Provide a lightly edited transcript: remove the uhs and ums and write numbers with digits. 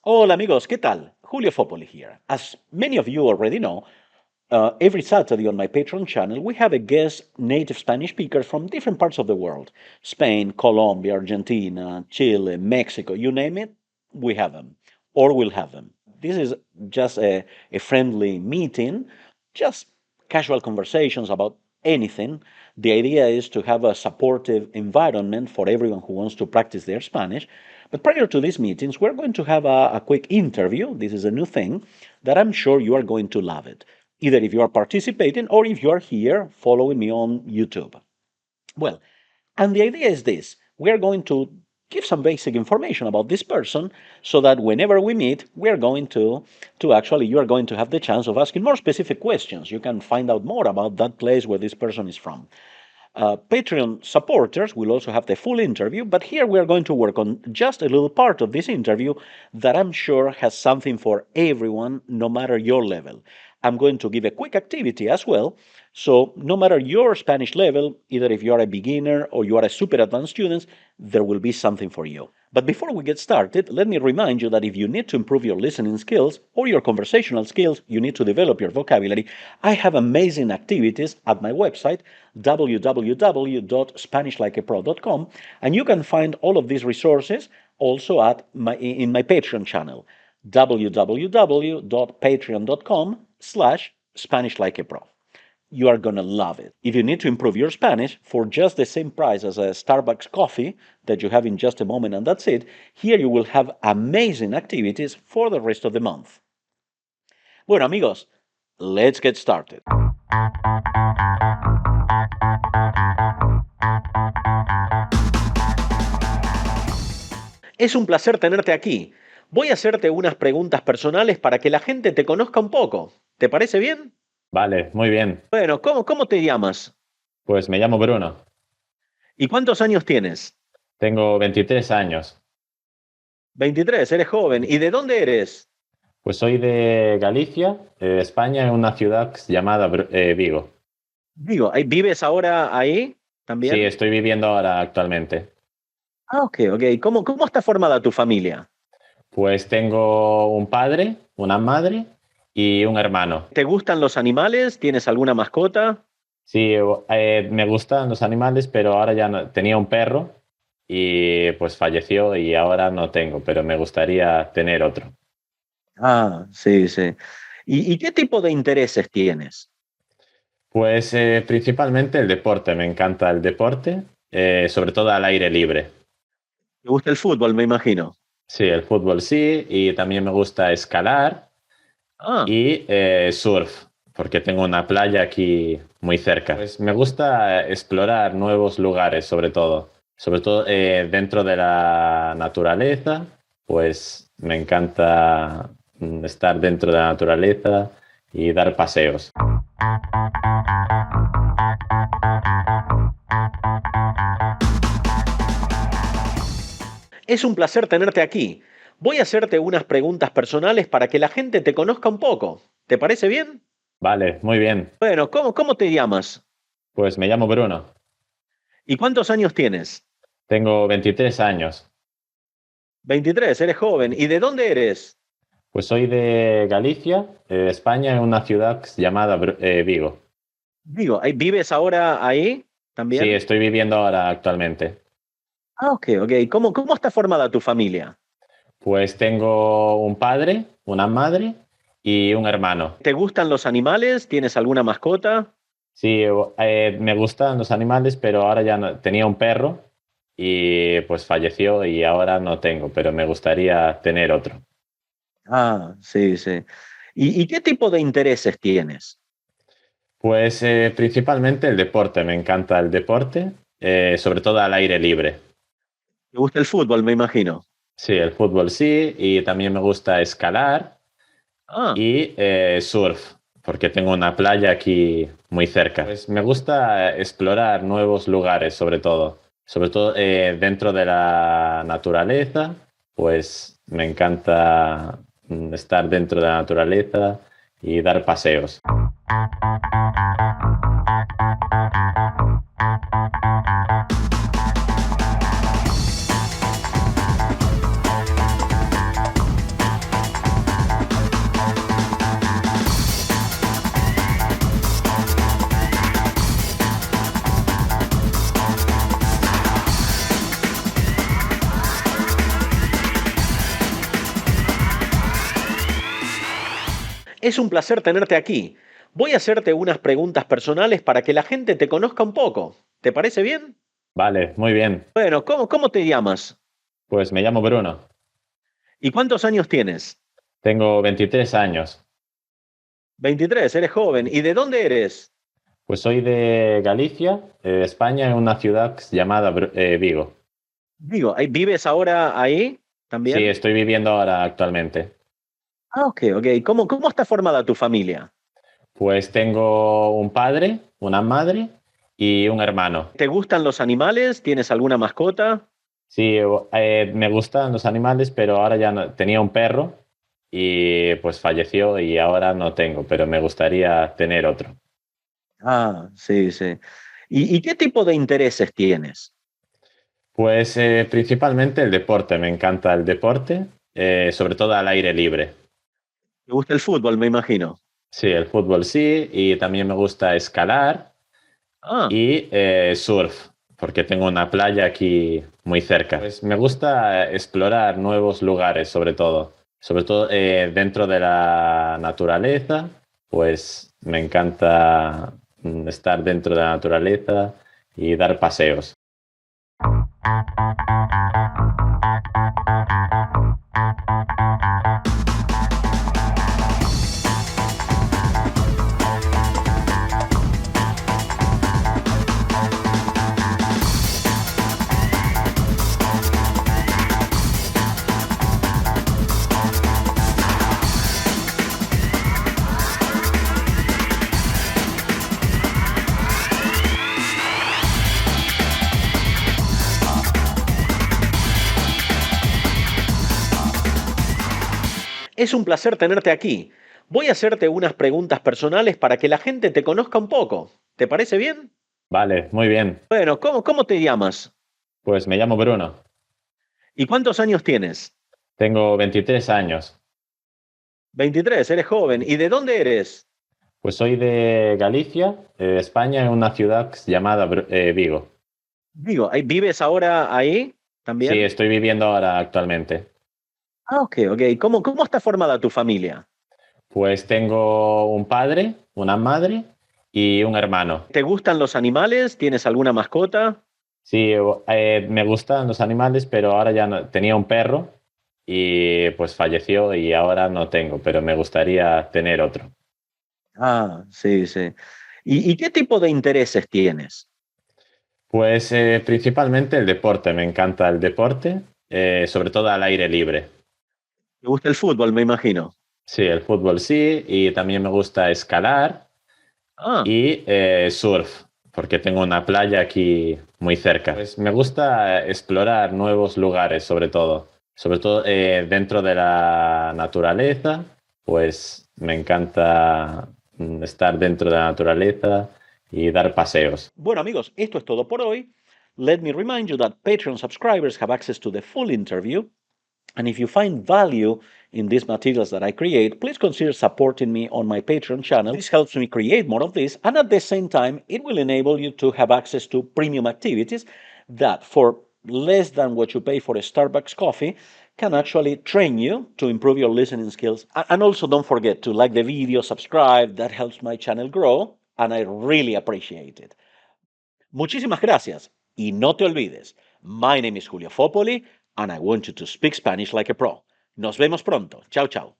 Hola amigos, ¿qué tal? Julio Fopoli here. As many of you already know, every Saturday on my Patreon channel, we have a guest native Spanish speaker from different parts of the world. Spain, Colombia, Argentina, Chile, Mexico, you name it, we have them, or we'll have them. This is just a friendly meeting, just casual conversations about anything. The idea is to have a supportive environment for everyone who wants to practice their Spanish. But prior to these meetings, we're going to have a quick interview. This is a new thing that I'm sure you are going to love it, either if you are participating or if you are here following me on YouTube. Well, and the idea is this: we are going to give some basic information about this person so that whenever we meet, we are going to actually, you are going to have the chance of asking more specific questions. You can find out more about that place where this person is from. Patreon supporters will also have the full interview, but here we are going to work on just a little part of this interview that I'm sure has something for everyone, no matter your level. I'm going to give a quick activity as well, so no matter your Spanish level, either if you are a beginner or you are a super advanced student, there will be something for you. But before we get started, let me remind you that if you need to improve your listening skills or your conversational skills, you need to develop your vocabulary, I have amazing activities at my website, www.spanishlikeapro.com, and you can find all of these resources also in my Patreon channel, www.patreon.com/SpanishLikeAPro. You are going to love it. If you need to improve your Spanish for just the same price as a Starbucks coffee that you have in just a moment and that's it, here you will have amazing activities for the rest of the month. Bueno, amigos, let's get started. Es un placer tenerte aquí. Voy a hacerte unas preguntas personales para que la gente te conozca un poco. ¿Te parece bien? Vale, muy bien. Bueno, ¿cómo te llamas? Pues me llamo Bruno. ¿Y cuántos años tienes? Tengo 23 años. 23, eres joven. ¿Y de dónde eres? Pues soy de Galicia, España, en una ciudad llamada Vigo. Digo, ¿vives ahora ahí Sí, también? estoy viviendo ahora actualmente. Ah, ok, ok. ¿Cómo está formada tu familia? Pues tengo un padre, una madre y un hermano. ¿Te gustan los animales? ¿Tienes alguna mascota? Sí, me gustan los animales, pero ahora ya no. Tenía un perro y pues falleció y ahora no tengo, pero me gustaría tener otro. Ah, sí, sí. ¿Y qué tipo de intereses tienes? Pues principalmente el deporte, me encanta el deporte, sobre todo al aire libre. ¿Te gusta el fútbol, me imagino? Sí, el fútbol sí, y también me gusta escalar Ah, y surf, porque tengo una playa aquí muy cerca. Pues me gusta explorar nuevos lugares, sobre todo dentro de la naturaleza, pues me encanta estar dentro de la naturaleza y dar paseos. es un placer tenerte aquí. Voy a hacerte unas preguntas personales para que la gente te conozca un poco. ¿Te parece bien? Vale, muy bien. Bueno, ¿cómo te llamas? Pues me llamo Bruno. ¿Y cuántos años tienes? Tengo 23 años. 23, eres joven. ¿Y de dónde eres? Pues soy de Galicia, España, en una ciudad llamada Vigo. Digo, ¿vives ahora ahí Sí, también? estoy viviendo ahora actualmente. Ah, ok, ok. ¿Cómo está formada tu familia? Pues tengo un padre, una madre y un hermano. ¿Te gustan los animales? ¿Tienes alguna mascota? Sí, me gustan los animales, pero ahora ya no. Tenía un perro y pues falleció y ahora no tengo, pero me gustaría tener otro. Ah, sí, sí. ¿Y qué tipo de intereses tienes? Pues principalmente el deporte, me encanta el deporte, sobre todo al aire libre. ¿Te gusta el fútbol, me imagino? Sí, el fútbol sí, y también me gusta escalar Ah, y surf, porque tengo una playa aquí muy cerca. Pues me gusta explorar nuevos lugares, sobre todo dentro de la naturaleza, pues me encanta estar dentro de la naturaleza y dar paseos. Es un placer tenerte aquí. Voy a hacerte unas preguntas personales para que la gente te conozca un poco. ¿Te parece bien? Vale, muy bien. Bueno, ¿cómo te llamas? Pues me llamo Bruno. ¿Y cuántos años tienes? Tengo 23 años. 23, eres joven. ¿Y de dónde eres? Pues soy de Galicia, España, en una ciudad llamada Vigo. Digo, ¿vives ahora ahí Sí, también? estoy viviendo ahora actualmente. Ah, ok, ok. ¿Cómo está formada tu familia? Pues tengo un padre, una madre y un hermano. ¿Te gustan los animales? ¿Tienes alguna mascota? Sí, me gustan los animales, pero ahora ya no. Tenía un perro y pues falleció y ahora no tengo, pero me gustaría tener otro. Ah, sí, sí. ¿Y qué tipo de intereses tienes? Pues principalmente el deporte, me encanta el deporte, sobre todo al aire libre. ¿Te gusta el fútbol, me imagino? Sí, el fútbol sí, y también me gusta escalar Ah, y surf, porque tengo una playa aquí muy cerca. Pues me gusta explorar nuevos lugares, sobre todo dentro de la naturaleza, pues me encanta estar dentro de la naturaleza y dar paseos. es un placer tenerte aquí. Voy a hacerte unas preguntas personales para que la gente te conozca un poco. ¿Te parece bien? Vale, muy bien. Bueno, ¿cómo te llamas? Pues me llamo Bruno. ¿Y cuántos años tienes? Tengo 23 años. 23, eres joven. ¿Y de dónde eres? Pues soy de Galicia, España, en una ciudad llamada Vigo. Digo, ¿vives ahora ahí Sí, también? estoy viviendo ahora actualmente. Ah, ok, ok. ¿Cómo está formada tu familia? Pues tengo un padre, una madre y un hermano. ¿Te gustan los animales? ¿Tienes alguna mascota? Sí, me gustan los animales, pero ahora ya no. Tenía un perro y pues falleció y ahora no tengo, pero me gustaría tener otro. Ah, sí, sí. ¿Y qué tipo de intereses tienes? Pues principalmente el deporte, me encanta el deporte, sobre todo al aire libre. ¿Te gusta el fútbol, me imagino? Sí, el fútbol sí, y también me gusta escalar Ah, y surf, porque tengo una playa aquí muy cerca. Pues me gusta explorar nuevos lugares, sobre todo dentro de la naturaleza, pues me encanta estar dentro de la naturaleza y dar paseos. bueno amigos, esto es todo por hoy. Let me remind you that Patreon subscribers have access to the full interview. And if you find value in these materials that I create, please consider supporting me on my Patreon channel. This helps me create more of this, and at the same time, it will enable you to have access to premium activities that, for less than what you pay for a Starbucks coffee, can actually train you to improve your listening skills. And also, don't forget to like the video, subscribe, that helps my channel grow, and I really appreciate it. Muchísimas gracias. Y no te olvides, my name is Julio Fopoli and I want you to speak Spanish like a pro. Nos vemos pronto. Chao, chao.